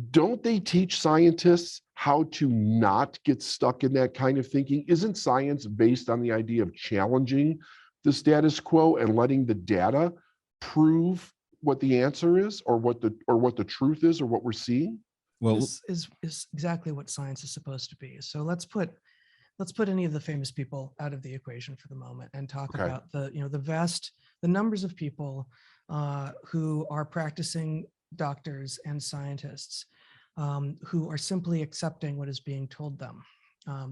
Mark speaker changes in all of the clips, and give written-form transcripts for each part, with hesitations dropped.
Speaker 1: don't they teach scientists how to not get stuck in that kind of thinking? Isn't science based on the idea of challenging the status quo and letting the data prove what the answer is, or what the truth is, or what we're seeing?
Speaker 2: Well,
Speaker 3: This is exactly what science is supposed to be. So let's put any of the famous people out of the equation for the moment and talk
Speaker 1: Okay.
Speaker 3: about the numbers of people who are practicing doctors and scientists who are simply accepting what is being told them.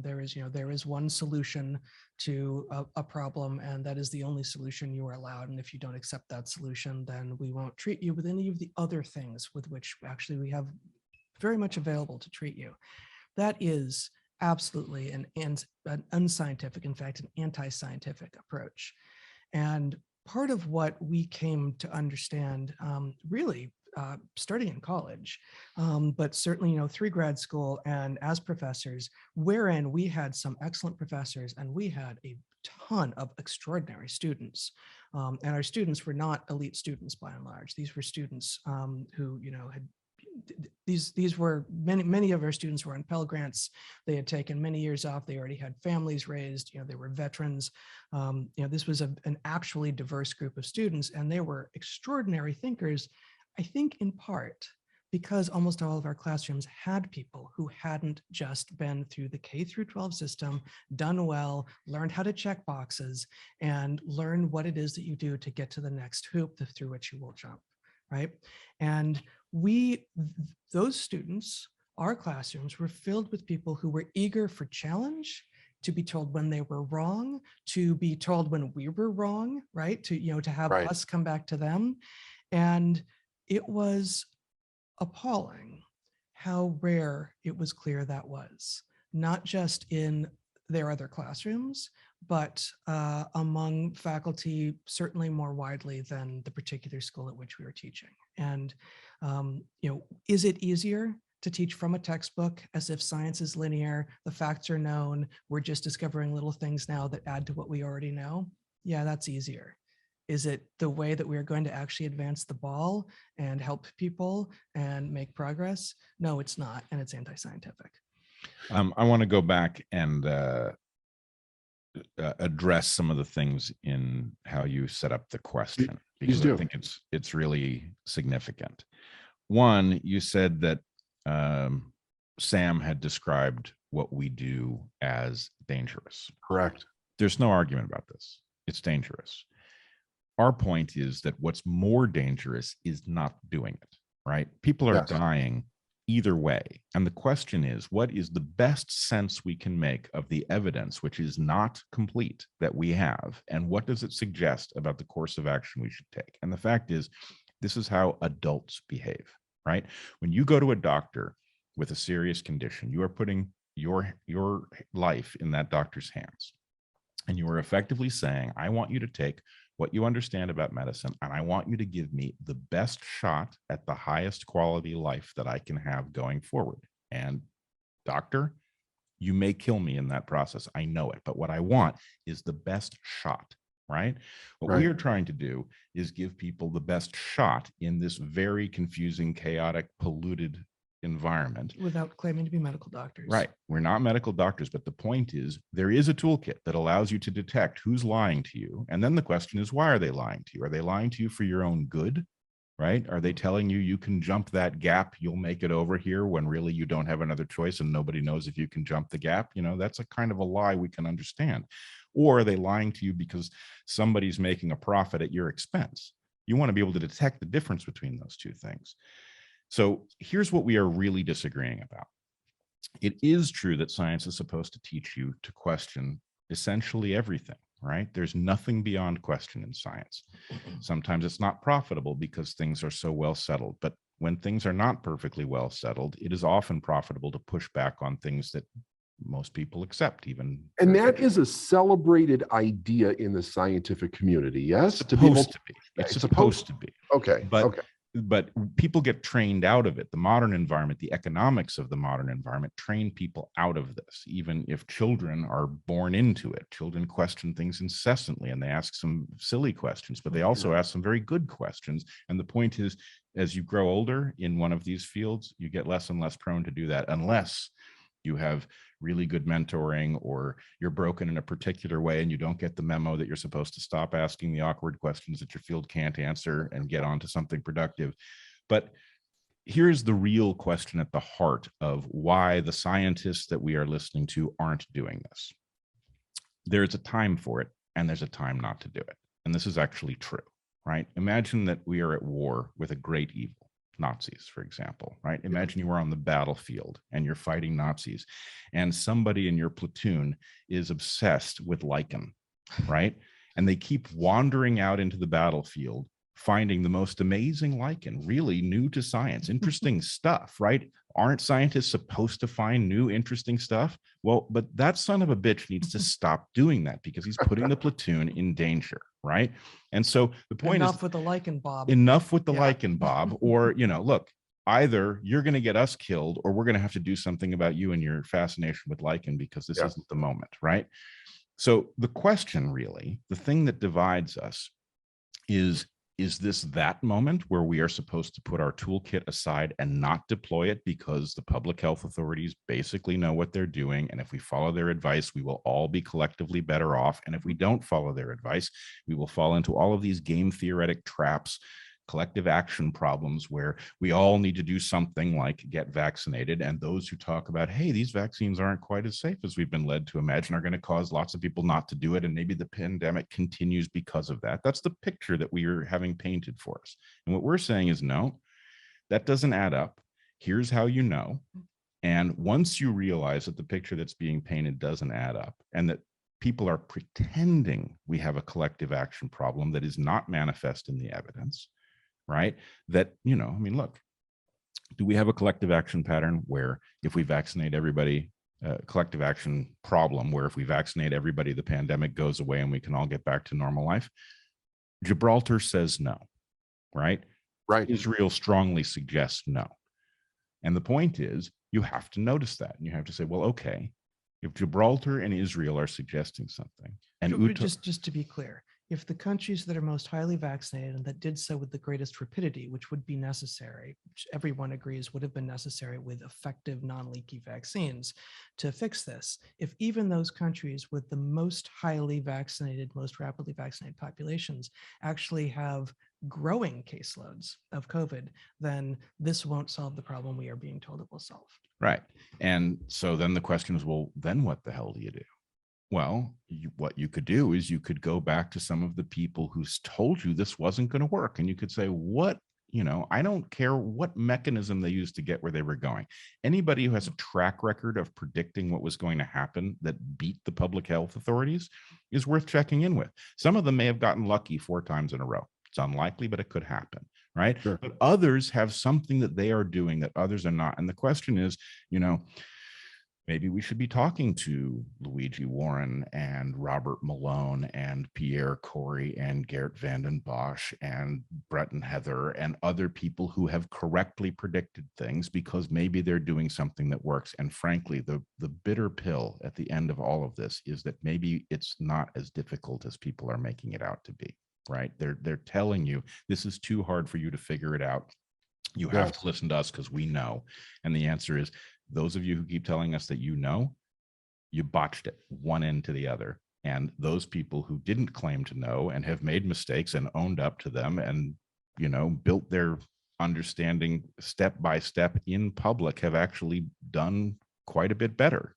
Speaker 3: There is one solution to a problem, and that is the only solution you are allowed. And if you don't accept that solution, then we won't treat you with any of the other things with which actually we have very much available to treat you. That is absolutely an unscientific, in fact, an anti-scientific approach. And part of what we came to understand, really starting in college, but certainly, through grad school and as professors, wherein we had some excellent professors and we had a ton of extraordinary students. And our students were not elite students by and large. These were students who, had these were many of our students were on Pell Grants. They had taken many years off. They already had families raised. They were veterans. This was an actually diverse group of students, and they were extraordinary thinkers. I think in part because almost all of our classrooms had people who hadn't just been through the K through 12 system, done well, learned how to check boxes, and learn what it is that you do to get to the next hoop through which you will jump, right? And those students, our classrooms were filled with people who were eager for challenge, to be told when they were wrong, to be told when we were wrong, right? To have
Speaker 1: Right.
Speaker 3: us come back to them. And it was appalling how rare it was clear that was, not just in their other classrooms, but among faculty, certainly more widely than the particular school at which we were teaching. And, is it easier to teach from a textbook as if science is linear, the facts are known, we're just discovering little things now that add to what we already know? Yeah, that's easier. Is it the way that we're going to actually advance the ball and help people and make progress? No, it's not, and it's anti-scientific.
Speaker 2: I want to go back and address some of the things in how you set up the question, because I think it's really significant. One, you said that Sam had described what we do as dangerous.
Speaker 1: Correct.
Speaker 2: There's no argument about this. It's dangerous. Our point is that what's more dangerous is not doing it, right? People are dying either way. And the question is, what is the best sense we can make of the evidence, which is not complete, that we have? And what does it suggest about the course of action we should take? And the fact is, this is how adults behave, right? When you go to a doctor with a serious condition, you are putting your life in that doctor's hands. And you are effectively saying, I want you to take what you understand about medicine, and I want you to give me the best shot at the highest quality life that I can have going forward. And doctor, you may kill me in that process. I know it, but what I want is the best shot, right? What we are trying to do is give people the best shot in this very confusing, chaotic, polluted environment.
Speaker 3: Without claiming to be medical doctors.
Speaker 2: Right. We're not medical doctors, but the point is there is a toolkit that allows you to detect who's lying to you. And then the question is, why are they lying to you? Are they lying to you for your own good? Right? Are they telling you you can jump that gap, you'll make it over here, when really you don't have another choice and nobody knows if you can jump the gap? That's a kind of a lie we can understand. Or are they lying to you because somebody's making a profit at your expense? You want to be able to detect the difference between those two things. So here's what we are really disagreeing about. It is true that science is supposed to teach you to question essentially everything, right? There's nothing beyond question in science. Sometimes it's not profitable because things are so well settled, but when things are not perfectly well settled, it is often profitable to push back on things that most people accept, even.
Speaker 1: And that is a celebrated idea in the scientific community, yes?
Speaker 2: It's supposed to be. It's supposed to be.
Speaker 1: Okay.
Speaker 2: But people get trained out of it. The modern environment, the economics of the modern environment train people out of this, even if children are born into it. Children question things incessantly, and they ask some silly questions, but they also ask some very good questions. And the point is, as you grow older in one of these fields, you get less and less prone to do that, unless you have really good mentoring, or you're broken in a particular way and you don't get the memo that you're supposed to stop asking the awkward questions that your field can't answer and get on to something productive. But here's the real question at the heart of why the scientists that we are listening to aren't doing this. There's a time for it, and there's a time not to do it. And this is actually true, right? Imagine that we are at war with a great evil. Nazis, for example, right? Imagine you are on the battlefield and you're fighting Nazis, and somebody in your platoon is obsessed with lichen, right? And they keep wandering out into the battlefield, finding the most amazing lichen, really new to science, interesting stuff, right? Aren't scientists supposed to find new, interesting stuff? Well, but that son of a bitch needs to stop doing that, because he's putting the platoon in danger, right? And so the point is,
Speaker 3: enough with the lichen, Bob.
Speaker 2: Enough with the lichen, Bob. Or, look, either you're going to get us killed, or we're going to have to do something about you and your fascination with lichen, because this isn't the moment, right? So the question, really, the thing that divides us is this that moment where we are supposed to put our toolkit aside and not deploy it because the public health authorities basically know what they're doing, and if we follow their advice, we will all be collectively better off, and if we don't follow their advice, we will fall into all of these game theoretic traps, collective action problems, where we all need to do something like get vaccinated, and those who talk about, hey, these vaccines aren't quite as safe as we've been led to imagine, are going to cause lots of people not to do it, and maybe the pandemic continues because of that. That's the picture that we are having painted for us. And what we're saying is, no, that doesn't add up. Here's how you know. And once you realize that the picture that's being painted doesn't add up, and that people are pretending we have a collective action problem that is not manifest in the evidence, right? That, look, do we have a collective action pattern where if we vaccinate everybody, collective action problem where if we vaccinate everybody, the pandemic goes away and we can all get back to normal life? Gibraltar says no, right?
Speaker 1: Right.
Speaker 2: Israel strongly suggests no. And the point is, you have to notice that. And you have to say, well, okay, if Gibraltar and Israel are suggesting something, and
Speaker 3: just to be clear, if the countries that are most highly vaccinated and that did so with the greatest rapidity, which would be necessary, which everyone agrees would have been necessary with effective non-leaky vaccines to fix this, if even those countries with the most highly vaccinated, most rapidly vaccinated populations actually have growing caseloads of COVID, then this won't solve the problem we are being told it will solve.
Speaker 2: Right. And so then the question is, well, then what the hell do you do? Well, what you could do is you could go back to some of the people who told you this wasn't going to work. And you could say, I don't care what mechanism they used to get where they were going. Anybody who has a track record of predicting what was going to happen that beat the public health authorities is worth checking in with. Some of them may have gotten lucky 4 times in a row. It's unlikely, but it could happen, right?
Speaker 1: Sure.
Speaker 2: But others have something that they are doing that others are not. And the question is, maybe we should be talking to Luigi Warren and Robert Malone and Pierre Corey and Geert Vanden Bosch and Bret and Heather and other people who have correctly predicted things, because maybe they're doing something that works. And frankly, the bitter pill at the end of all of this is that maybe it's not as difficult as people are making it out to be, right? They're telling you this is too hard for you to figure it out. You have to listen to us because we know. And the answer is, those of you who keep telling us that you botched it one end to the other. And those people who didn't claim to know and have made mistakes and owned up to them and, built their understanding step by step in public have actually done quite a bit better.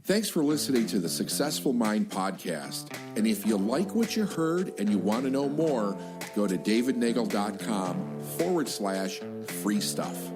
Speaker 4: Thanks for listening to the Successful Mind podcast. And if you like what you heard and you want to know more, go to davidnagel.com/free stuff.